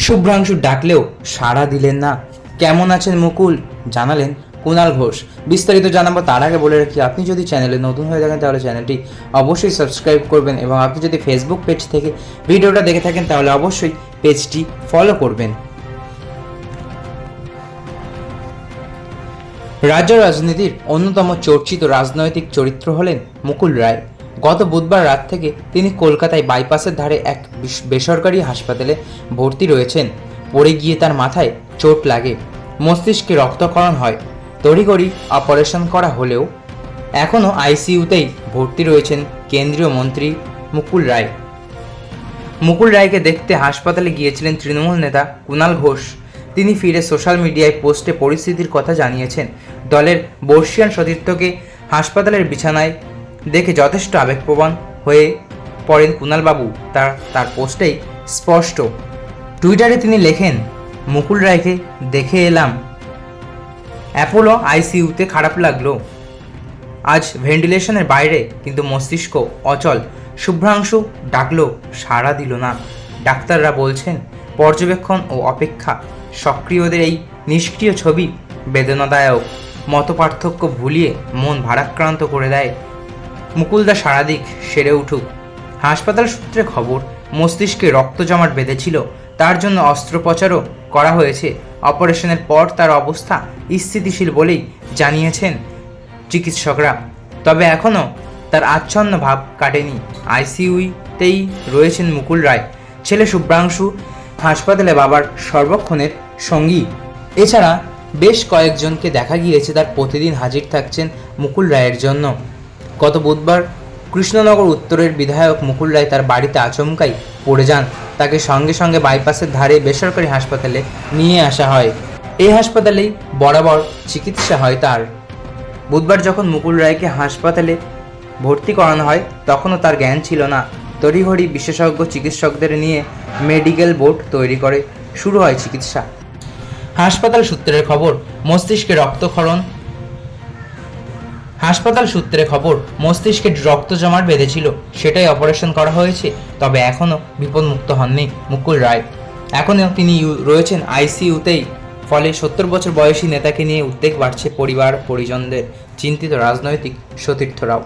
শুভ্রাংশু ডাকলেও সাড়া দিলেন না। কেমন আছেন মুকুল, জানালেন কুণাল ঘোষ। বিস্তারিত জানাবো তার আগে বলে রাখি, আপনি যদি চ্যানেলে নতুন হয়ে থাকেন তাহলে চ্যানেলটি অবশ্যই সাবস্ক্রাইব করবেন, এবং আপনি যদি ফেসবুক পেজ থেকে ভিডিওটা দেখে থাকেন তাহলে অবশ্যই পেজটি ফলো করবেন। রাজ্য রাজনীতির অন্যতম চর্চিত রাজনৈতিক চরিত্র হলেন মুকুল রায়। গত বুধবার রাত থেকে তিনি কলকাতায় বাইপাসের ধারে এক বেসরকারি হাসপাতালে ভর্তি রয়েছেন। পড়ে গিয়ে তার মাথায় চোট লাগে, মস্তিষ্কে রক্তক্ষরণ হয়, তড়িঘড়ি অপারেশন করা হলেও এখনও আইসিইউতেই ভর্তি রয়েছেন কেন্দ্রীয় মন্ত্রী মুকুল রায়। মুকুল রায়কে দেখতে হাসপাতালে গিয়েছিলেন তৃণমূল নেতা কুণাল ঘোষ। তিনি ফিরে সোশ্যাল মিডিয়ায় পোস্টে পরিস্থিতির কথা জানিয়েছেন। দলের বর্ষিয়ান সতীর্থকে হাসপাতালের বিছানায় দেখে যথেষ্ট আবেগপ্রবণ হয়ে পড়েন কুণালবাবু। তার পোস্টেই স্পষ্ট। টুইটারে তিনি লেখেন, মুকুল রায়কে দেখে এলাম, অ্যাপোলো আইসিইউতে খারাপ লাগলো। আজ ভেন্টিলেশনের বাইরে, কিন্তু মস্তিষ্ক অচল। শুভ্রাংশু ডাকলো, সাড়া দিল না। ডাক্তাররা বলছেন পর্যবেক্ষণ ও অপেক্ষা। সক্রিয়দের এই নিষ্ক্রিয় ছবি বেদনাদায়ক, মতপার্থক্য ভুলিয়ে মন ভারাক্রান্ত করে দেয়। মুকুলদা সারা দিক, সেরে উঠুক। হাসপাতাল সূত্রে খবর, মস্তিষ্কে রক্ত জমাট বেঁধেছিল, তার জন্য অস্ত্রোপচারও করা হয়েছে। অপারেশনের পর তার অবস্থা স্থিতিশীল বলেই জানিয়েছেন চিকিৎসকরা। তবে এখনও তার আচ্ছন্ন ভাব কাটেনি। আইসিইউতেই রয়েছেন মুকুল রায়। ছেলে শুভ্রাংশু হাসপাতালে বাবার সর্বক্ষণের সঙ্গী। এছাড়া বেশ কয়েকজনকে দেখা গিয়েছে তার প্রতিদিন হাজির থাকছেন মুকুল রায়ের জন্য। গত বুধবার কৃষ্ণনগর উত্তরের বিধায়ক মুকুল রায় তার বাড়িতে আচমকাই পড়ে যান। তাকে সঙ্গে সঙ্গে বাইপাসের ধারে বেসরকারি হাসপাতালে নিয়ে আসা হয়। এই হাসপাতালেই বরাবর চিকিৎসা হয় তার। বুধবার যখন মুকুল রায়কে হাসপাতালে ভর্তি করানো হয় তখনও তার জ্ঞান ছিল না। তড়িঘড়ি বিশেষজ্ঞ চিকিৎসকদের নিয়ে মেডিকেল বোর্ড তৈরি করে শুরু হয় চিকিৎসা। হাসপাতাল সূত্রে খবর, মস্তিষ্কে রক্ত জমাট বেঁধেছিল, সেটাই অপারেশন করা হয়েছে। তবে এখনও বিপদমুক্ত হননি মুকুল রায়। এখনও তিনি রয়েছেন আইসিইউতেই। ফলে 70 বছর বয়সী নেতাকে নিয়ে উদ্বেগ বাড়ছে পরিবার পরিজনদের। চিন্তিত রাজনৈতিক সতীর্থরাও।